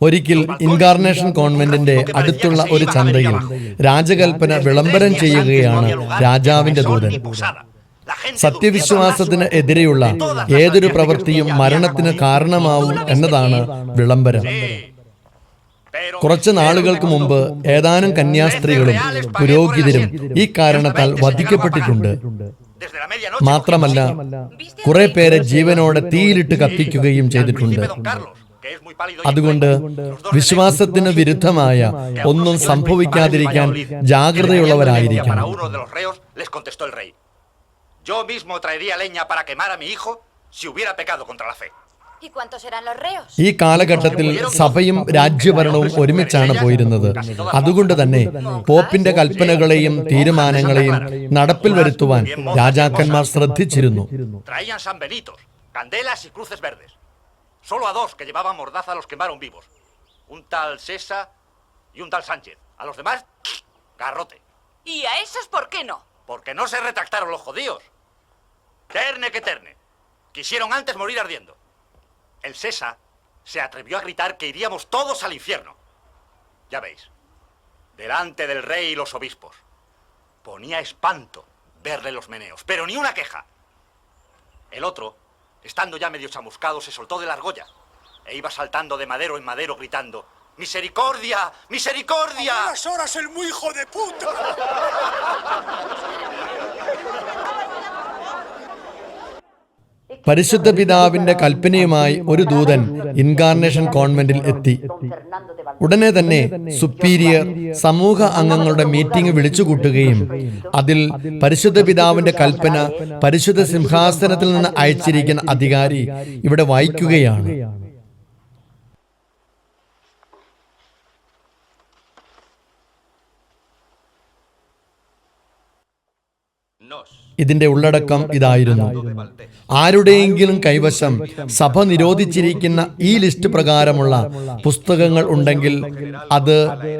ഒരിക്കൽ ഇൻകാർണേഷൻ കോൺവെന്റിന്റെ അടുത്തുള്ള ഒരു ചന്തയിൽ രാജകൽപ്പന വിളംബരം ചെയ്യുകയാണ് രാജാവിന്റെ ദൂതൻ. സത്യവിശ്വാസത്തിന് എതിരെയുള്ള ഏതൊരു പ്രവൃത്തിയും മരണത്തിന് കാരണമാവും എന്നതാണ് വിളംബരം. കുറച്ച് നാളുകൾക്ക് മുമ്പ് ഏതാനും കന്യാസ്ത്രീകളും പുരോഹിതരും ഈ കാരണത്താൽ വധിക്കപ്പെട്ടിട്ടുണ്ട്. മാത്രമല്ല, കുറെ പേരെ ജീവനോടെ തീയിലിട്ട് കത്തിക്കുകയും ചെയ്തിട്ടുണ്ട്. അതുകൊണ്ട് വിശ്വാസത്തിന് വിരുദ്ധമായ ഒന്നും സംഭവിക്കാതിരിക്കാൻ ജാഗ്രതയുള്ളവരായിരിക്കണം. Yo mismo traería leña para quemar a mi hijo si hubiera pecado contra la fe. ¿Y cuántos eran los reos? ഈ കാലഘട്ടത്തിൽ സഭയും രാജ്യഭരണവും ഒരുമിച്ചാണ് പോയിരുന്നത്. അതുകൊണ്ട് തന്നെ പോപ്പിന്റെ കൽപ്പനകളെയും തീരുമാനങ്ങളെയും നടപ്പിൽ വരുത്തുവാൻ രാജാക്കന്മാർ ശ്രദ്ധിച്ചിരുന്നു. Traían sanbenitos, candelas y cruces verdes. Solo a dos que llevaban mordaza los quemaron vivos. Un tal Sesa y un tal Sánchez. A los demás, garrote. ¿Y a esos por qué no? Porque no se retractaron los judíos. Terne que terne. Quisieron antes morir ardiendo. El Sesa se atrevió a gritar que iríamos todos al infierno. Ya veis, delante del rey y los obispos. Ponía espanto verle los meneos, pero ni una queja. El otro, estando ya medio chamuscado, se soltó de la argolla e iba saltando de madero en madero gritando: ¡Misericordia! ¡Misericordia! ¡A unas horas el muy hijo de puta! പരിശുദ്ധ പിതാവിന്റെ കൽപ്പനയുമായി ഒരു ദൂതൻ incarnation കോൺവെന്റിൽ എത്തി. ഉടനെ തന്നെ superior സമൂഹ അംഗങ്ങളുടെ meeting വിളിച്ചുകൂട്ടുകയും അതിൽ പരിശുദ്ധ പിതാവിന്റെ കൽപ്പന പരിശുദ്ധ സിംഹാസനത്തിൽ നിന്ന് അയച്ചിരിക്കുന്ന അധികാരി ഇവിടെ വായിക്കുകയാണ്. ഇതിന്റെ ഉള്ളടക്കം ഇതായിരുന്നു: ആരുടെയെങ്കിലും കൈവശം സഭ നിരോധിച്ചിരിക്കുന്ന ഈ ലിസ്റ്റ് പ്രകാരമുള്ള പുസ്തകങ്ങൾ ഉണ്ടെങ്കിൽ അത്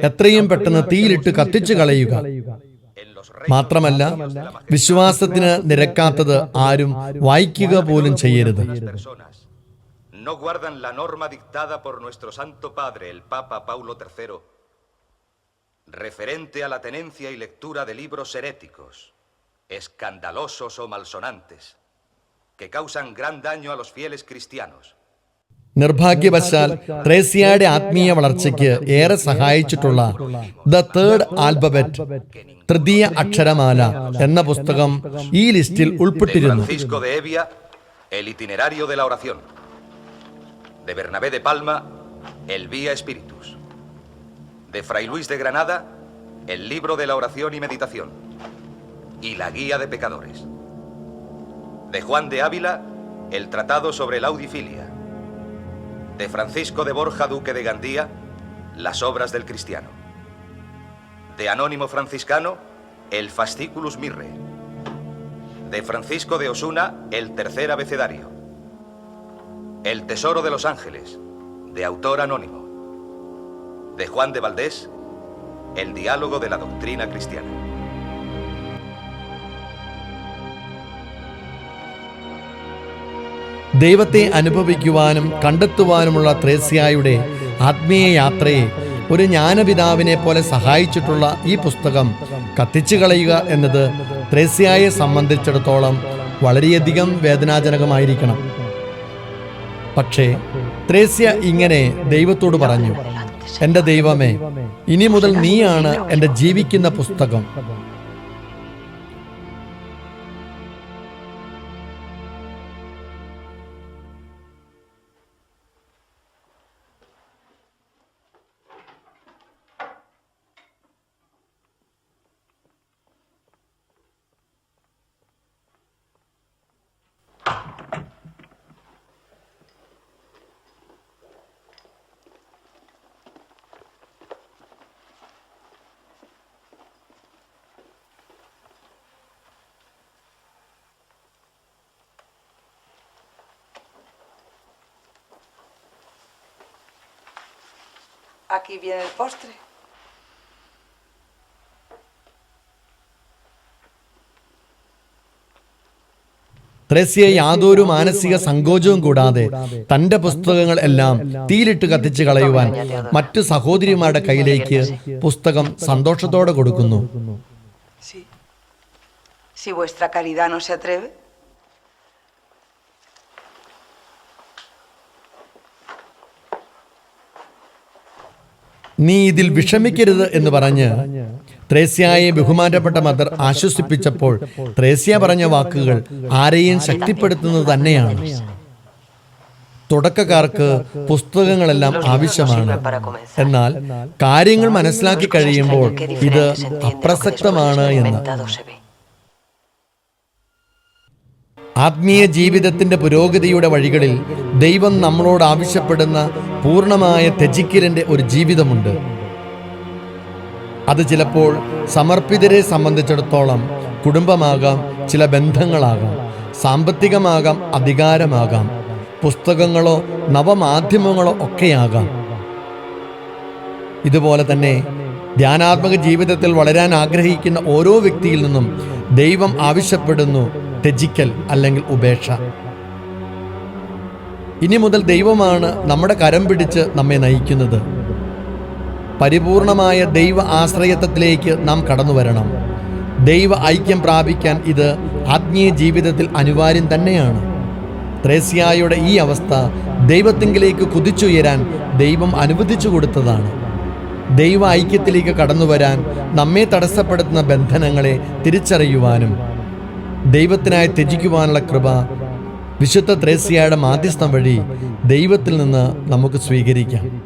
എത്രയും പെട്ടെന്ന് തീയിലിട്ട് കത്തിച്ചു കളയുക. മാത്രമല്ല, വിശ്വാസത്തിന് നിരക്കാത്തത് ആരും വായിക്കുക പോലും ചെയ്യരുത്. No guardan la norma dictada por nuestro Santo Padre, el Papa Paulo III, referente a la tenencia y lectura de libros heréticos, escandalosos o malsonantes, que causan gran daño a los fieles cristianos. നിർഭാഗ്യവശാൽ ത്രേസ്യയുടെ ആത്മീയ വളർച്ചയ്ക്ക് ഏറെ സഹായിച്ചിട്ടുള്ള the third alphabet, തൃതീയ അക്ഷരമാല എന്ന പുസ്തകം ഈ ലിസ്റ്റിൽ ഉൾപ്പെട്ടിരുന്നു. Francisco de Evia, el itinerario de la oración. De Bernabé de Palma, el Vía Spiritus. De Fray Luis de Granada, el libro de la oración y meditación y la guía de pecadores. De Juan de Ávila, el tratado sobre la audifilia. De Francisco de Borja, duque de Gandía, las obras del cristiano. De Anónimo franciscano, el Fasciculus Mirre. De Francisco de Osuna, el tercer abecedario. El tesoro de los ángeles, de autor anónimo. De Juan de Valdés, el diálogo de la doctrina cristiana. ദൈവത്തെ അനുഭവിക്കുവാനും കണ്ടെത്തുവാനുമുള്ള ത്രേസ്യയുടെ ആത്മീയ യാത്രയെ ഒരു ജ്ഞാനപിതാവിനെ പോലെ സഹായിച്ചിട്ടുള്ള ഈ പുസ്തകം കത്തിച്ചു കളയുക എന്നത് ത്രേസ്യയെ സംബന്ധിച്ചിടത്തോളം വളരെയധികം വേദനാജനകമായിരിക്കണം. പക്ഷേ ത്രേസ്യ ഇങ്ങനെ ദൈവത്തോട് പറഞ്ഞു: എൻ്റെ ദൈവമേ, ഇനി മുതൽ നീയാണ് എൻ്റെ ജീവിക്കുന്ന പുസ്തകം. Aquí viene el postre. Thresia യാതൊരു മാനസിക സങ്കോചവും കൂടാതെ തന്റെ പുസ്തകങ്ങൾ എല്ലാം തീയിലിട്ട് കത്തിച്ച് കളയുവാൻ മറ്റു സഹോദരിമാരുടെ കയ്യിലേക്ക് പുസ്തകം സന്തോഷത്തോടെ കൊടുക്കുന്നു. Sí. Si vuestra caridad no se atreve. നീ ഇതിൽ വിഷമിക്കരുത് എന്ന് പറഞ്ഞ് ത്രേസ്യയെ ബഹുമാനപ്പെട്ട മദർ ആശ്വസിപ്പിച്ചപ്പോൾ ത്രേസ്യ പറഞ്ഞ വാക്കുകൾ ആരെയും ശക്തിപ്പെടുത്തുന്നത് തന്നെയാണ്. തുടക്കക്കാർക്ക് പുസ്തകങ്ങളെല്ലാം ആവശ്യമാണ്. എന്നാൽ കാര്യങ്ങൾ മനസ്സിലാക്കി കഴിയുമ്പോൾ ഇത് അപ്രസക്തമാണ് എന്ന്. ആത്മീയ ജീവിതത്തിന്റെ പുരോഗതിയുടെ വഴികളിൽ ദൈവം നമ്മളോട് ആവശ്യപ്പെടുന്ന പൂർണ്ണമായ ത്യജിക്കലിന്റെ ഒരു ജീവിതമുണ്ട്. അത് ചിലപ്പോൾ സമർപ്പിതരെ സംബന്ധിച്ചിടത്തോളം കുടുംബമാകാം, ചില ബന്ധങ്ങളാകാം, സാമ്പത്തികമാകാം, അധികാരമാകാം, പുസ്തകങ്ങളോ നവമാധ്യമങ്ങളോ ഒക്കെയാകാം. ഇതുപോലെ തന്നെ ധ്യാനാത്മക ജീവിതത്തിൽ വളരാൻ ആഗ്രഹിക്കുന്ന ഓരോ വ്യക്തിയിൽ നിന്നും ദൈവം ആവശ്യപ്പെടുന്നു ത്യജിക്കൽ അല്ലെങ്കിൽ ഉപേക്ഷ. ഇനി മുതൽ ദൈവമാണ് നമ്മുടെ കരം പിടിച്ച് നമ്മെ നയിക്കുന്നത്. പരിപൂർണമായ ദൈവ ആശ്രയത്വത്തിലേക്ക് നാം കടന്നു വരണം. ദൈവ ഐക്യം പ്രാപിക്കാൻ ഇത് ആത്മീയ ജീവിതത്തിൽ അനിവാര്യം തന്നെയാണ്. ത്രേസ്യയുടെ ഈ അവസ്ഥ ദൈവത്തിങ്കിലേക്ക് കുതിച്ചുയരാൻ ദൈവം അനുവദിച്ചു കൊടുത്തതാണ്. ദൈവ ഐക്യത്തിലേക്ക് കടന്നു വരാൻ നമ്മെ തടസ്സപ്പെടുത്തുന്ന ബന്ധനങ്ങളെ തിരിച്ചറിയുവാനും ദൈവത്തിനായി ത്യജിക്കുവാനുള്ള കൃപ വിശുദ്ധ ത്രേസ്യയുടെ മാധ്യസ്ഥം വഴി ദൈവത്തിൽ നിന്ന് നമുക്ക് സ്വീകരിക്കാം.